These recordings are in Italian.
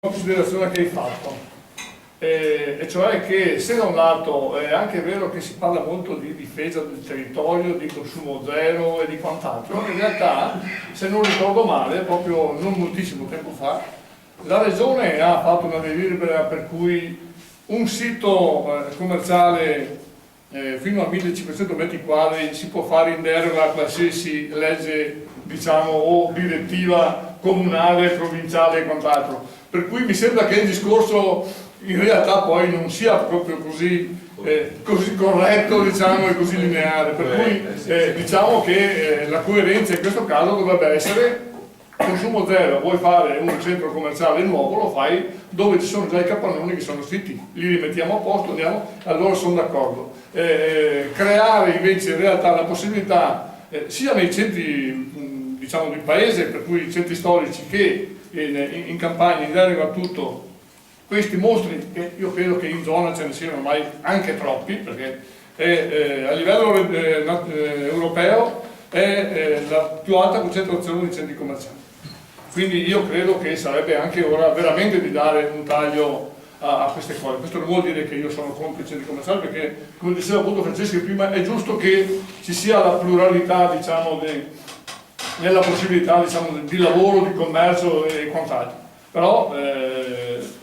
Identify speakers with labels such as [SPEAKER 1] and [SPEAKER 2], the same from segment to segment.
[SPEAKER 1] considerazione che hai fatto, e cioè che se da un lato è anche vero che si parla molto di difesa del territorio, di consumo zero e di quant'altro, in realtà, se non ricordo male, proprio non moltissimo tempo fa, la Regione ha fatto una delibera per cui un sito commerciale fino a 1500 metri quadri si può fare in deroga a qualsiasi legge, diciamo, o direttiva comunale, provinciale e quant'altro. Per cui mi sembra che il discorso in realtà poi non sia proprio così corretto, diciamo, e così lineare. Per cui diciamo che la coerenza in questo caso dovrebbe essere consumo zero. Vuoi fare un centro commerciale nuovo, lo fai dove ci sono già i capannoni che sono siti, li rimettiamo a posto, andiamo, allora sono d'accordo. Creare invece in realtà la possibilità sia nei centri diciamo di paese, per cui i centri storici, che in campagna, in deroga a tutto, questi mostri, che io credo che in zona ce ne siano ormai anche troppi, perché a livello europeo è la più alta concentrazione di centri commerciali. Quindi io credo che sarebbe anche ora veramente di dare un taglio a queste cose. Questo non vuol dire che io sono contro i centri commerciali, perché, come diceva appunto Franceschi prima, è giusto che ci sia la pluralità, diciamo, nella possibilità, diciamo, di lavoro, di commercio e quant'altro. Però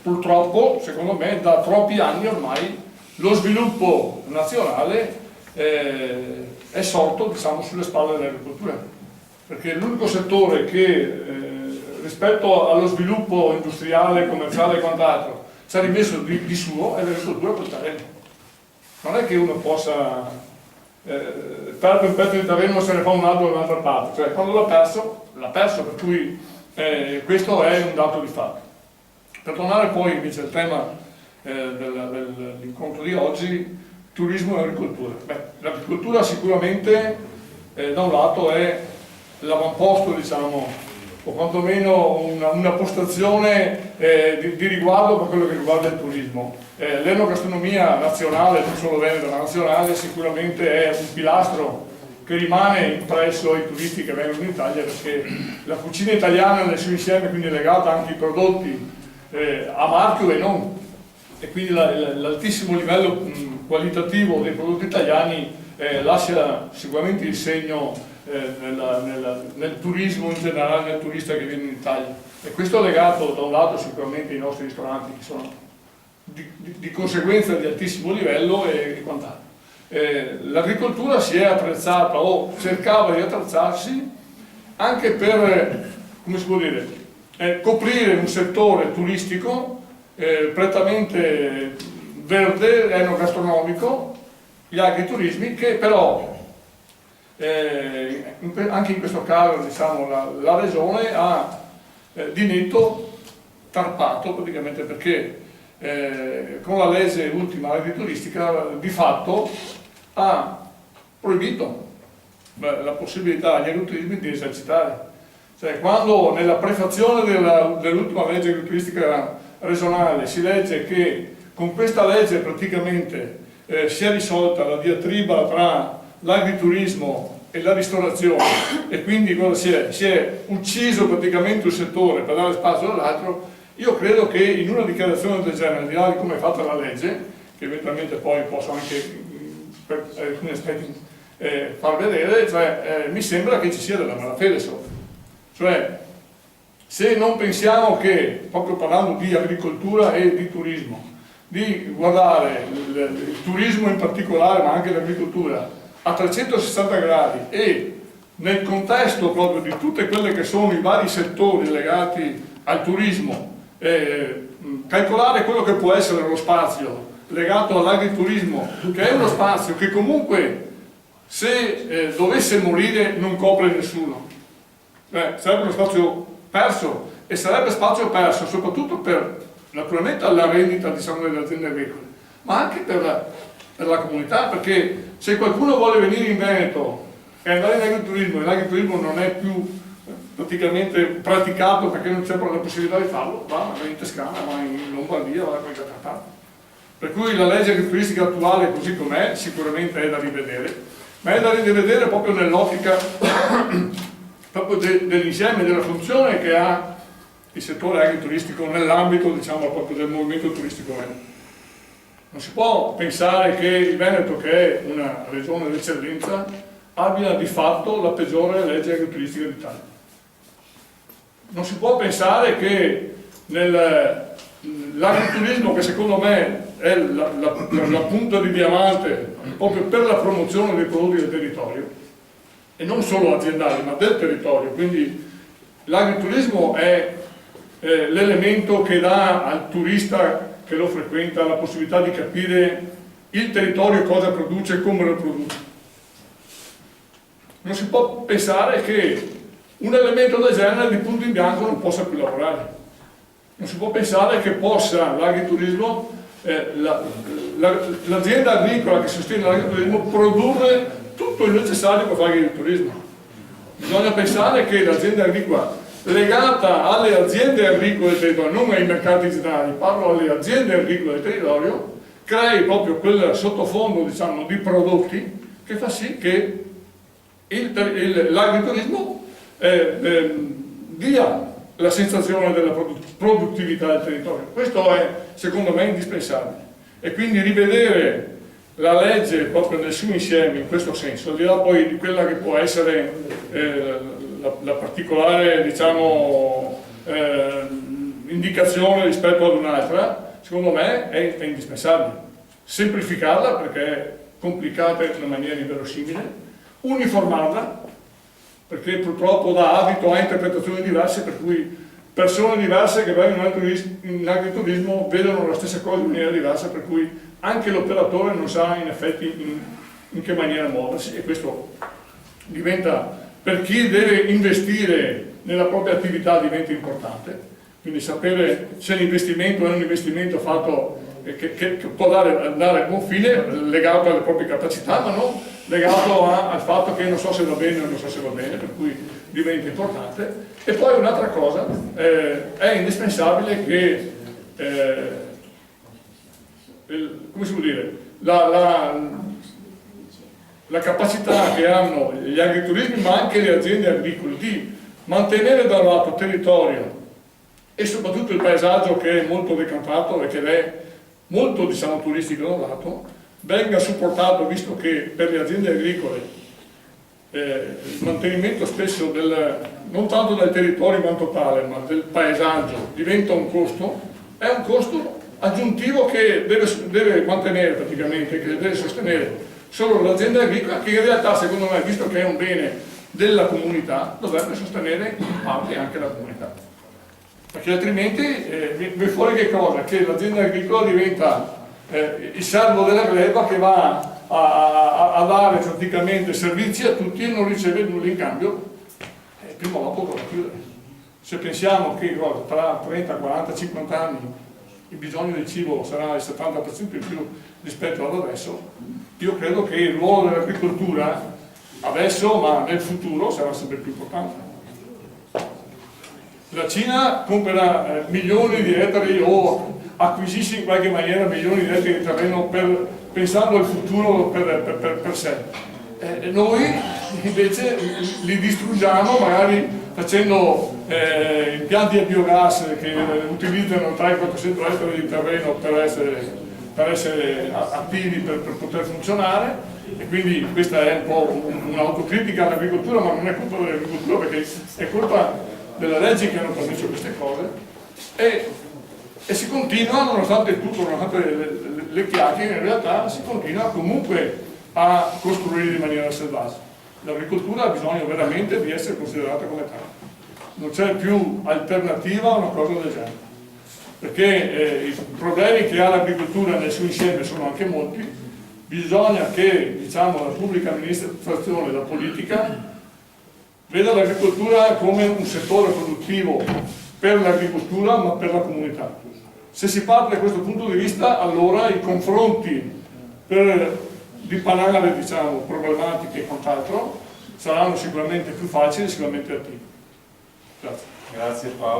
[SPEAKER 1] purtroppo, secondo me, da troppi anni ormai lo sviluppo nazionale è sorto, diciamo, sulle spalle dell'agricoltura, perché l'unico settore che rispetto allo sviluppo industriale, commerciale e quant'altro ci ha rimesso di suo è l'agricoltura col terreno. Non è che uno possa perde un pezzo di terreno e se ne fa un altro da un'altra parte, cioè quando l'ha perso, per cui questo è un dato di fatto. Per tornare poi invece al tema dell'incontro di oggi, turismo e agricoltura. L'agricoltura sicuramente da un lato è l'avamposto, diciamo, o quantomeno una postazione di riguardo per quello che riguarda il turismo. L'enogastronomia nazionale, non solo veneta, ma nazionale, sicuramente è un pilastro che rimane impresso ai turisti che vengono in Italia, perché la cucina italiana nel suo insieme, quindi è legata anche ai prodotti a marchio e non, e quindi l'altissimo livello qualitativo dei prodotti italiani lascia sicuramente il segno nel turismo in generale, nel turista che viene in Italia, e questo è legato da un lato sicuramente ai nostri ristoranti, che sono di conseguenza di altissimo livello e quant'altro. L'agricoltura si è attrezzata o cercava di attrezzarsi anche per, come si può dire, coprire un settore turistico prettamente verde, enogastronomico, gli agriturismi, che però anche in questo caso, diciamo, la Regione ha di netto tarpato, praticamente, perché con la legge ultima agrituristica di fatto ha proibito la possibilità agli agriturismi di esercitare. Cioè, quando nella prefazione dell'ultima legge agrituristica regionale si legge che con questa legge praticamente si è risolta la diatriba tra l'agriturismo e la ristorazione, e quindi si è ucciso praticamente un settore per dare spazio all'altro, io credo che in una dichiarazione del genere, al di là di come è fatta la legge, che eventualmente poi posso anche per alcuni aspetti far vedere, cioè, mi sembra che ci sia della malafede sopra. Cioè, se non pensiamo che, proprio parlando di agricoltura e di turismo, di guardare il turismo in particolare, ma anche l'agricoltura, a 360 gradi e nel contesto proprio di tutte quelle che sono i vari settori legati al turismo, calcolare quello che può essere lo spazio legato all'agriturismo, che è uno spazio che comunque, se dovesse morire, non copre nessuno. Sarebbe uno spazio perso, e sarebbe spazio perso soprattutto per, naturalmente, la rendita, diciamo, delle aziende agricole, ma anche per la comunità, perché se qualcuno vuole venire in Veneto e andare in agriturismo e l'agriturismo non è più praticamente praticato perché non c'è proprio la possibilità di farlo, va in Toscana, va in Lombardia, va da qualche altra parte. Per cui la legge agrituristica attuale, così com'è, sicuramente è da rivedere, ma è da rivedere proprio nell'ottica proprio dell'insieme, della funzione che ha il settore agrituristico nell'ambito, diciamo, proprio del movimento turistico veneto. Non si può pensare che il Veneto, che è una regione d'eccellenza, abbia di fatto la peggiore legge agrituristica d'Italia. Non si può pensare che l'agriturismo, che secondo me è la punta di diamante proprio per la promozione dei prodotti del territorio, e non solo aziendali ma del territorio, quindi l'agriturismo è l'elemento che dà al turista che lo frequenta la possibilità di capire il territorio cosa produce e come lo produce. Non si può pensare che un elemento del genere di punto in bianco non possa più lavorare. Non si può pensare che possa l'agriturismo, l'azienda agricola che sostiene l'agriturismo, produrre tutto il necessario per fare agriturismo. Bisogna pensare che l'azienda agricola legata alle aziende agricole del territorio, non ai mercati generali, parlo alle aziende agricole del territorio, crei proprio quel sottofondo, diciamo, di prodotti che fa sì che l'agriturismo dia la sensazione della produttività del territorio. Questo è, secondo me, indispensabile. E quindi rivedere la legge proprio nel suo insieme in questo senso, al di là poi di quella che può essere la particolare, diciamo, indicazione rispetto ad un'altra, secondo me è indispensabile. Semplificarla perché è complicata in una maniera inverosimile, uniformarla perché purtroppo dà adito a interpretazioni diverse, per cui persone diverse che vengono in agriturismo vedono la stessa cosa in maniera diversa, per cui anche l'operatore non sa in effetti in che maniera muoversi, e questo diventa, per chi deve investire nella propria attività, diventa importante. Quindi sapere se l'investimento è un investimento fatto che può andare a buon fine, legato alle proprie capacità, ma non legato al fatto che non so se va bene o non so se va bene, per cui diventa importante. E poi un'altra cosa, è indispensabile che come si può dire, la capacità che hanno gli agriturismi ma anche le aziende agricole di mantenere da un lato il territorio e soprattutto il paesaggio, che è molto decantato e che è molto, diciamo, turistico da un lato, venga supportato, visto che per le aziende agricole il mantenimento spesso non tanto del territorio quanto tale, ma del paesaggio diventa un costo, è un costo aggiuntivo che deve mantenere praticamente, che deve sostenere solo l'azienda agricola, che in realtà, secondo me, visto che è un bene della comunità, dovrebbe sostenere in parte anche la comunità. Perché altrimenti viene fuori che cosa? Che l'azienda agricola diventa il servo della gleba che va a dare praticamente servizi a tutti e non riceve nulla in cambio, prima o dopo dovrà chiudere. Se pensiamo che tra 30, 40, 50 anni il bisogno di cibo sarà il 70% in più rispetto ad adesso, io credo che il ruolo dell'agricoltura adesso, ma nel futuro, sarà sempre più importante. La Cina comprerà milioni di ettari o acquisisce in qualche maniera milioni di ettari di terreno pensando al futuro per sé. Noi invece li distruggiamo magari facendo impianti a biogas che utilizzano 300-400 ettari di terreno per essere attivi, per poter funzionare, e quindi questa è un po' un'autocritica all'agricoltura, ma non è colpa dell'agricoltura perché è colpa delle leggi che hanno permesso queste cose, e si continua, nonostante tutto, nonostante le chiacchiere, in realtà si continua comunque a costruire in maniera selvaggia. L'agricoltura ha bisogno veramente di essere considerata come tale, non c'è più alternativa a una cosa del genere, perché i problemi che ha l'agricoltura nel suo insieme sono anche molti. Bisogna che, diciamo, la pubblica amministrazione, la politica, veda l'agricoltura come un settore produttivo per l'agricoltura ma per la comunità. Se si parte da questo punto di vista, allora i confronti per dipanare, diciamo, problematiche e quant'altro saranno sicuramente più facili e sicuramente attivi. Grazie.
[SPEAKER 2] Grazie Paolo.